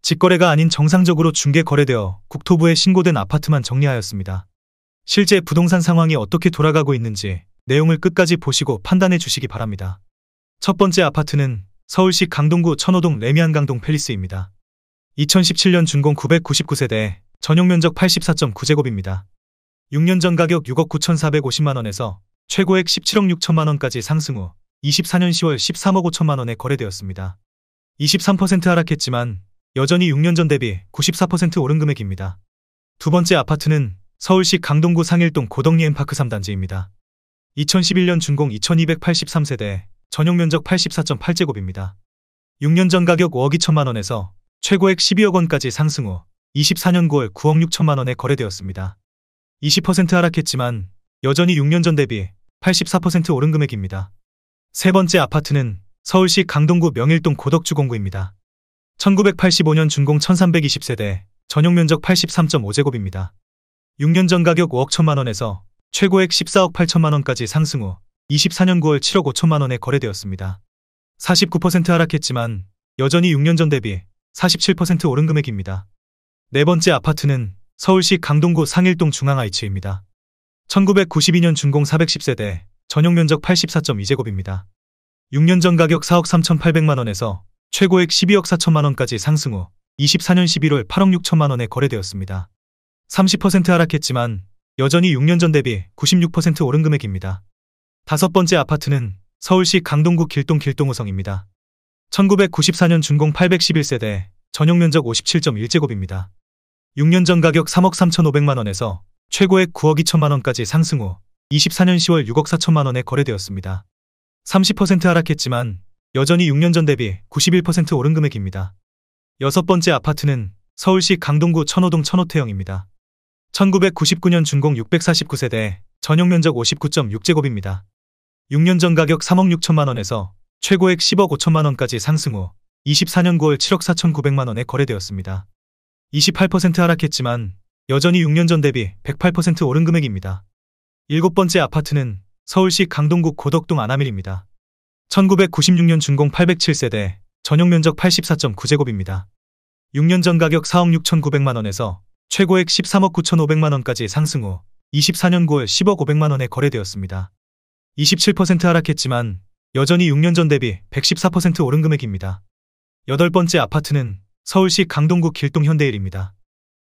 직거래가 아닌 정상적으로 중개 거래되어 국토부에 신고된 아파트만 정리하였습니다. 실제 부동산 상황이 어떻게 돌아가고 있는지 내용을 끝까지 보시고 판단해 주시기 바랍니다. 첫 번째 아파트는 서울시 강동구 천호동 레미안강동 팰리스입니다. 2017년 준공 999세대, 전용면적 84.9제곱입니다. 6년 전 가격 6억 9,450만원에서 최고액 17억 6천만원까지 상승 후 24년 10월 13억 5천만원에 거래되었습니다. 23% 하락했지만 여전히 6년 전 대비 94% 오른 금액입니다. 두 번째 아파트는 서울시 강동구 상일동 고덕리엠파크 3단지입니다. 2011년 준공 2283세대, 전용면적 84.8제곱입니다. 6년 전 가격 5억 2천만원에서 최고액 12억 원까지 상승 후 24년 9월 9억 6천만원에 거래되었습니다. 20% 하락했지만 여전히 6년 전 대비 84% 오른 금액입니다. 세 번째 아파트는 서울시 강동구 명일동 고덕주공구입니다. 1985년 준공 1320세대, 전용면적 83.5제곱입니다. 6년 전 가격 5억 1천만원에서 최고액 14억 8천만원까지 상승 후 24년 9월 7억 5천만원에 거래되었습니다. 49% 하락했지만 여전히 6년 전 대비 47% 오른 금액입니다. 네 번째 아파트는 서울시 강동구 상일동 중앙하이츠입니다. 1992년 준공 410세대, 전용면적 84.2제곱입니다. 6년 전 가격 4억 3,800만원에서 최고액 12억 4천만원까지 상승 후 24년 11월 8억 6천만원에 거래되었습니다. 30% 하락했지만 여전히 6년 전 대비 96% 오른 금액입니다. 다섯 번째 아파트는 서울시 강동구 길동호성입니다. 1994년 준공 811세대, 전용면적 57.1제곱입니다. 6년 전 가격 3억 3,500만원에서 최고액 9억 2천만원까지 상승 후 24년 10월 6억 4천만원에 거래되었습니다. 30% 하락했지만 여전히 6년 전 대비 91% 오른 금액입니다. 여섯 번째 아파트는 서울시 강동구 천호동 천호태영입니다. 1999년 준공 649세대, 전용면적 59.6제곱입니다. 6년 전 가격 3억 6천만원에서 최고액 10억 5천만원까지 상승 후 24년 9월 7억 4,900만원에 거래되었습니다. 28% 하락했지만 여전히 6년 전 대비 108% 오른 금액입니다. 일곱 번째 아파트는 서울시 강동구 고덕동 아나밀입니다. 1996년 준공 807세대, 전용면적 84.9제곱입니다. 6년 전 가격 4억 6,900만원에서 최고액 13억 9,500만원까지 상승 후 24년 9월 10억 500만원에 거래되었습니다. 27% 하락했지만 여전히 6년 전 대비 114% 오른 금액입니다. 여덟 번째 아파트는 서울시 강동구 길동 현대일입니다.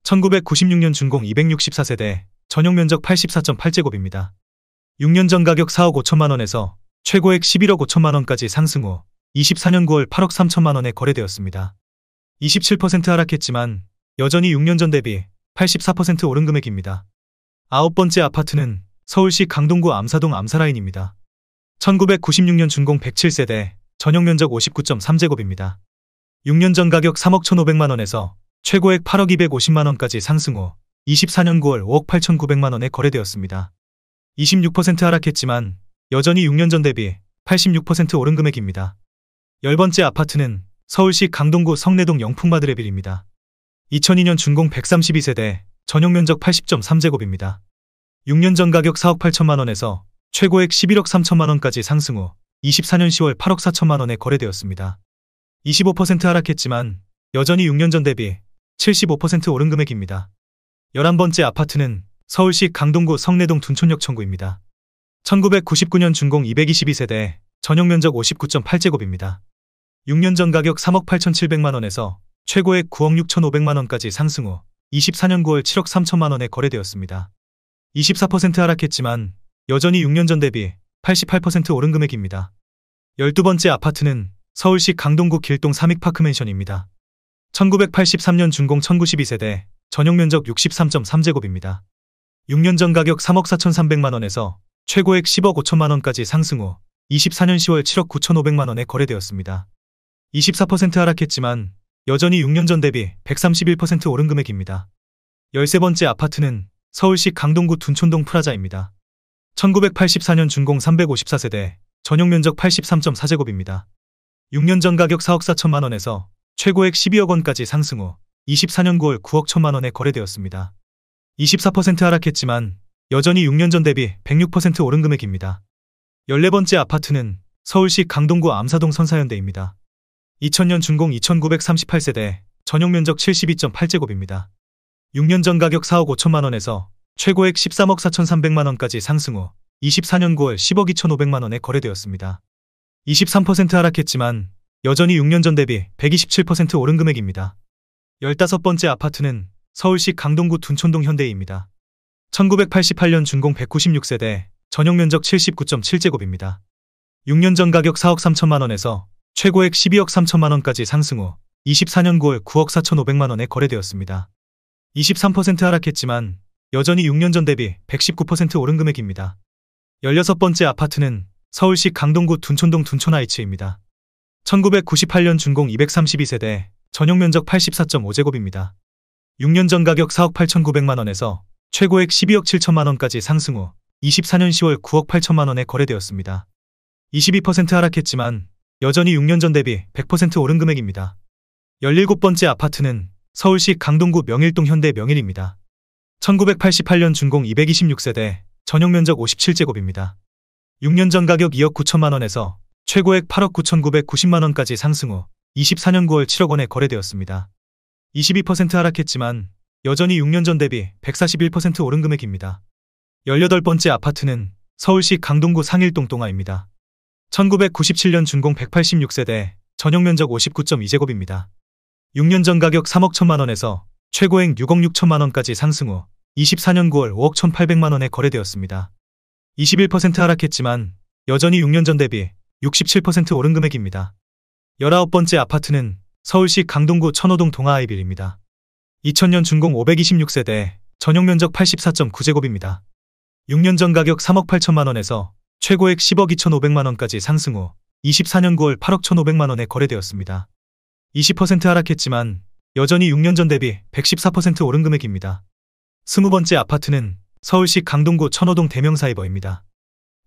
1996년 준공 264세대, 전용면적 84.8제곱입니다. 6년 전 가격 4억 5천만원에서 최고액 11억 5천만원까지 상승 후 24년 9월 8억 3천만원에 거래되었습니다. 27% 하락했지만 여전히 6년 전 대비 84% 오른 금액입니다. 아홉 번째 아파트는 서울시 강동구 암사동 암사라인입니다. 1996년 준공 107세대, 전용면적 59.3제곱입니다. 6년 전 가격 3억 1,500만원에서 최고액 8억 250만원까지 상승 후 24년 9월 5억 8,900만원에 거래되었습니다. 26% 하락했지만 여전히 6년 전 대비 86% 오른 금액입니다. 열 번째 아파트는 서울시 강동구 성내동 영풍마드레빌입니다. 2002년 준공 132세대, 전용면적 80.3제곱입니다. 6년 전 가격 4억 8천만원에서 최고액 11억 3천만원까지 상승 후 24년 10월 8억 4천만원에 거래되었습니다. 25% 하락했지만 여전히 6년 전 대비 75% 오른 금액입니다. 11번째 아파트는 서울시 강동구 성내동 둔촌역 청구입니다. 1999년 준공 222세대, 전용면적 59.8제곱입니다. 6년 전 가격 3억 8,700만원에서 최고액 9억 6,500만원까지 상승 후 24년 9월 7억 3천만원에 거래되었습니다. 24% 하락했지만 여전히 6년 전 대비 88% 오른 금액입니다. 12번째 아파트는 서울시 강동구 길동 삼익파크맨션입니다. 1983년 준공 1092세대, 전용면적 63.3제곱입니다. 6년 전 가격 3억 4,300만원에서 최고액 10억 5천만원까지 상승 후 24년 10월 7억 9,500만원에 거래되었습니다. 24% 하락했지만 여전히 6년 전 대비 131% 오른 금액입니다. 13번째 아파트는 서울시 강동구 둔촌동 프라자입니다. 1984년 준공 354세대, 전용면적 83.4제곱입니다. 6년 전 가격 4억 4천만원에서 최고액 12억 원까지 상승 후 24년 9월 9억 1천만원에 거래되었습니다. 24% 하락했지만 여전히 6년 전 대비 106% 오른 금액입니다. 14번째 아파트는 서울시 강동구 암사동 선사현대입니다. 2000년 준공 2938세대, 전용 면적 72.8제곱입니다. 6년 전 가격 4억 5천만 원에서 최고액 13억 4,300만 원까지 상승 후 24년 9월 10억 2,500만 원에 거래되었습니다. 23% 하락했지만 여전히 6년 전 대비 127% 오른 금액입니다. 15번째 아파트는 서울시 강동구 둔촌동 현대이입니다. 1988년 준공 196세대, 전용 면적 79.7제곱입니다. 6년 전 가격 4억 3천만 원에서 최고액 12억 3천만 원까지 상승 후 24년 9월 9억 4,500만 원에 거래되었습니다. 23% 하락했지만 여전히 6년 전 대비 119% 오른 금액입니다. 16번째 아파트는 서울시 강동구 둔촌동 둔촌하이츠입니다. 1998년 준공 232세대, 전용 면적 84.5제곱입니다. 6년 전 가격 4억 8,900만 원에서 최고액 12억 7천만 원까지 상승 후 24년 10월 9억 8천만 원에 거래되었습니다. 22% 하락했지만 여전히 6년 전 대비 100% 오른 금액입니다. 17번째 아파트는 서울시 강동구 명일동 현대 명일입니다. 1988년 준공 226세대, 전용 면적 57제곱입니다. 6년 전 가격 2억 9천만 원에서 최고액 8억 9,990만 원까지 상승 후 24년 9월 7억 원에 거래되었습니다. 22% 하락했지만 여전히 6년 전 대비 141% 오른 금액입니다. 18번째 아파트는 서울시 강동구 상일동 동아입니다. 1997년 준공 186세대, 전용 면적 59.2제곱입니다. 6년 전 가격 3억 1천만 원에서 최고액 6억 6천만 원까지 상승 후 24년 9월 5억 1,800만 원에 거래되었습니다. 21% 하락했지만 여전히 6년 전 대비 67% 오른 금액입니다. 19번째 아파트는 서울시 강동구 천호동 동아아이빌입니다. 2000년 준공 526세대, 전용 면적 84.9제곱입니다. 6년 전 가격 3억 8천만 원에서 최고액 10억 2,500만 원까지 상승 후 24년 9월 8억 1,500만 원에 거래되었습니다. 20% 하락했지만 여전히 6년 전 대비 114% 오른 금액입니다. 20번째 아파트는 서울시 강동구 천호동 대명사이버입니다.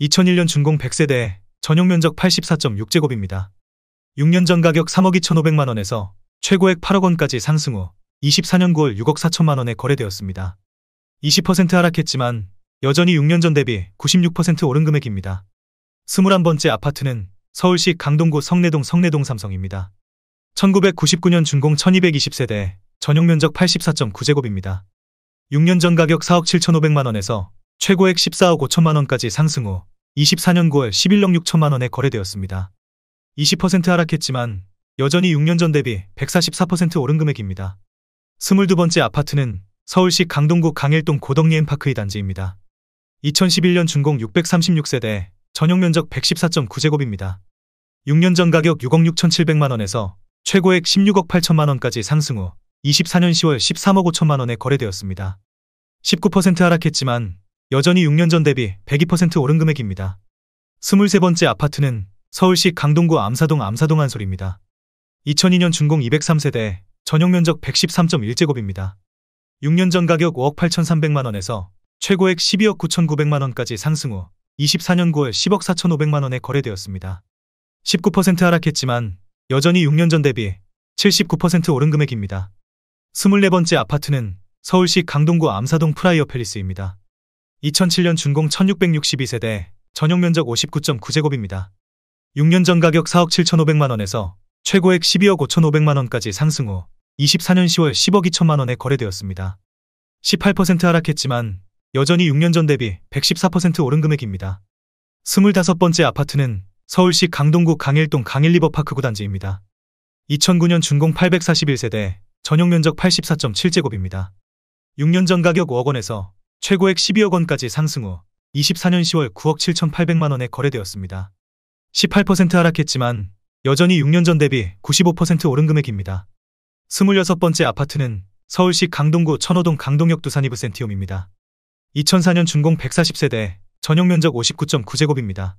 2001년 준공 100세대, 전용 면적 84.6제곱입니다. 6년 전 가격 3억 2,500만 원에서 최고액 8억 원까지 상승 후 24년 9월 6억 4천만 원에 거래되었습니다. 20% 하락했지만 여전히 6년 전 대비 96% 오른 금액입니다. 21번째 아파트는 서울시 강동구 성내동 삼성입니다. 1999년 준공 1220세대, 전용 면적 84.9제곱입니다. 6년 전 가격 4억 7,500만 원에서 최고액 14억 5천만 원까지 상승 후 24년 9월 11억 6천만 원에 거래되었습니다. 20% 하락했지만 여전히 6년 전 대비 144% 오른 금액입니다. 22번째 아파트는 서울시 강동구 강일동 고덕리엠파크의 단지입니다. 2011년 준공 636세대, 전용 면적 114.9제곱입니다. 6년 전 가격 6억 6,700만 원에서 최고액 16억 8천만 원까지 상승 후 24년 10월 13억 5천만 원에 거래되었습니다. 19% 하락했지만 여전히 6년 전 대비 102% 오른 금액입니다. 23번째 아파트는 서울시 강동구 암사동 한솔입니다. 2002년 준공 203세대, 전용 면적 113.1제곱입니다. 6년 전 가격 5억 8,300만 원에서 최고액 12억 9,900만 원까지 상승 후 24년 9월 10억 4,500만 원에 거래되었습니다. 19% 하락했지만 여전히 6년 전 대비 79% 오른 금액입니다. 24번째 아파트는 서울시 강동구 암사동 프라이어 팰리스입니다. 2007년 준공 1662세대, 전용 면적 59.9제곱입니다. 6년 전 가격 4억 7,500만 원에서 최고액 12억 5,500만 원까지 상승 후 24년 10월 10억 2천만 원에 거래되었습니다. 18% 하락했지만 여전히 6년 전 대비 114% 오른 금액입니다. 25번째 아파트는 서울시 강동구 강일동 강일리버파크 구단지입니다. 2009년 준공 841세대, 전용 면적 84.7제곱입니다. 6년 전 가격 5억 원에서 최고액 12억 원까지 상승 후 24년 10월 9억 7,800만 원에 거래되었습니다. 18% 하락했지만 여전히 6년 전 대비 95% 오른 금액입니다. 26번째 아파트는 서울시 강동구 천호동 강동역 두산이브센티움입니다. 2004년 준공 140세대, 전용 면적 59.9제곱입니다.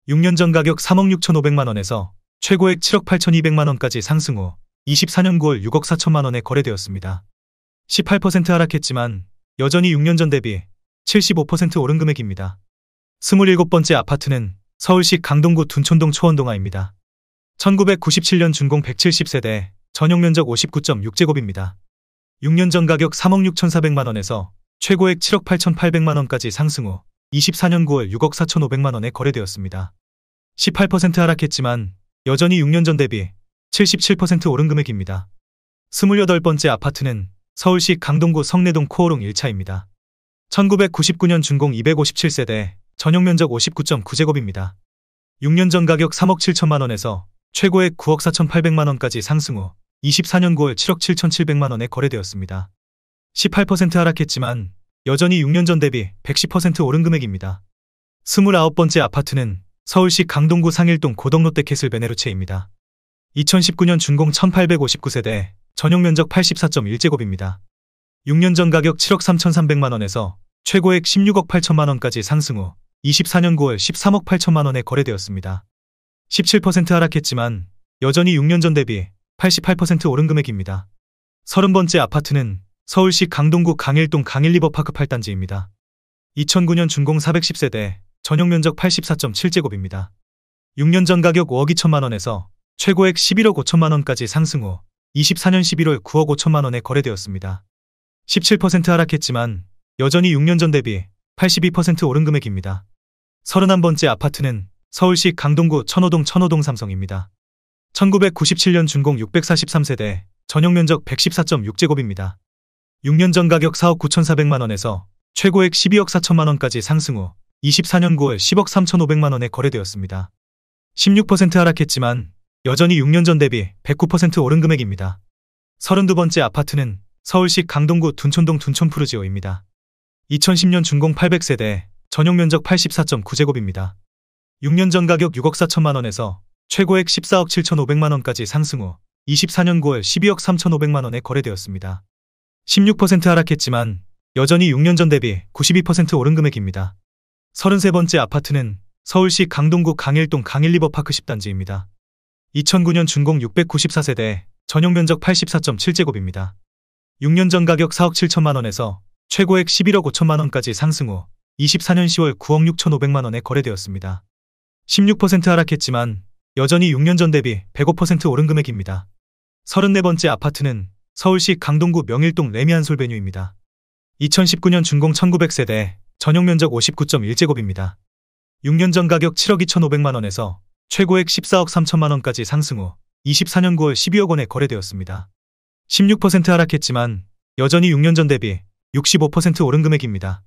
6년 전 가격 3억 6,500만 원에서 최고액 7억 8,200만 원까지 상승 후 24년 9월 6억 4천만 원에 거래되었습니다. 18% 하락했지만 여전히 6년 전 대비 75% 오른 금액입니다. 27번째 아파트는 서울시 강동구 둔촌동 초원동아입니다. 1997년 준공 170세대, 전용 면적 59.6제곱입니다. 6년 전 가격 3억 6,400만 원에서 최고액 7억 8,800만 원까지 상승 후 24년 9월 6억 4,500만 원에 거래되었습니다. 18% 하락했지만 여전히 6년 전 대비 77% 오른 금액입니다. 28번째 아파트는 서울시 강동구 성내동 코오롱 1차입니다. 1999년 준공 257세대, 전용면적 59.9제곱입니다. 6년 전 가격 3억 7천만 원에서 최고액 9억 4,800만 원까지 상승 후 24년 9월 7억 7,700만 원에 거래되었습니다. 18% 하락했지만 여전히 6년 전 대비 110% 오른 금액입니다. 29번째 아파트는 서울시 강동구 상일동 고덕롯데캐슬 베네루체입니다. 2019년 준공 1859세대, 전용면적 84.1제곱입니다. 6년 전 가격 7억 3,300만 원에서 최고액 16억 8천만 원까지 상승 후 24년 9월 13억 8천만 원에 거래되었습니다. 17% 하락했지만 여전히 6년 전 대비 88% 오른 금액입니다. 30번째 아파트는 서울시 강동구 강일동 강일리버파크 8단지입니다. 2009년 준공 410세대, 전용면적 84.7제곱입니다. 6년 전 가격 5억 2천만 원에서 최고액 11억 5천만 원까지 상승 후 24년 11월 9억 5천만 원에 거래되었습니다. 17% 하락했지만 여전히 6년 전 대비 82% 오른 금액입니다. 31번째 아파트는 서울시 강동구 천호동 삼성입니다. 1997년 준공 643세대, 전용면적 114.6제곱입니다. 6년 전 가격 4억 9,400만 원에서 최고액 12억 4천만 원까지 상승 후 24년 9월 10억 3,500만 원에 거래되었습니다. 16% 하락했지만 여전히 6년 전 대비 109% 오른 금액입니다. 32번째 아파트는 서울시 강동구 둔촌동 둔촌푸르지오입니다. 2010년 준공 800세대, 전용면적 84.9제곱입니다. 6년 전 가격 6억 4천만 원에서 최고액 14억 7,500만 원까지 상승 후 24년 9월 12억 3,500만 원에 거래되었습니다. 16% 하락했지만 여전히 6년 전 대비 92% 오른 금액입니다. 33번째 아파트는 서울시 강동구 강일동 강일리버파크 10단지입니다. 2009년 준공 694세대, 전용면적 84.7제곱입니다. 6년 전 가격 4억 7천만 원에서 최고액 11억 5천만 원까지 상승 후 24년 10월 9억 6,500만 원에 거래되었습니다. 16% 하락했지만 여전히 6년 전 대비 105% 오른 금액입니다. 34번째 아파트는 서울시 강동구 명일동 레미안솔베뉴입니다. 2019년 준공 1900세대, 전용면적 59.1제곱입니다. 6년 전 가격 7억 2,500만 원에서 최고액 14억 3천만 원까지 상승 후 24년 9월 12억 원에 거래되었습니다. 16% 하락했지만 여전히 6년 전 대비 65% 오른 금액입니다.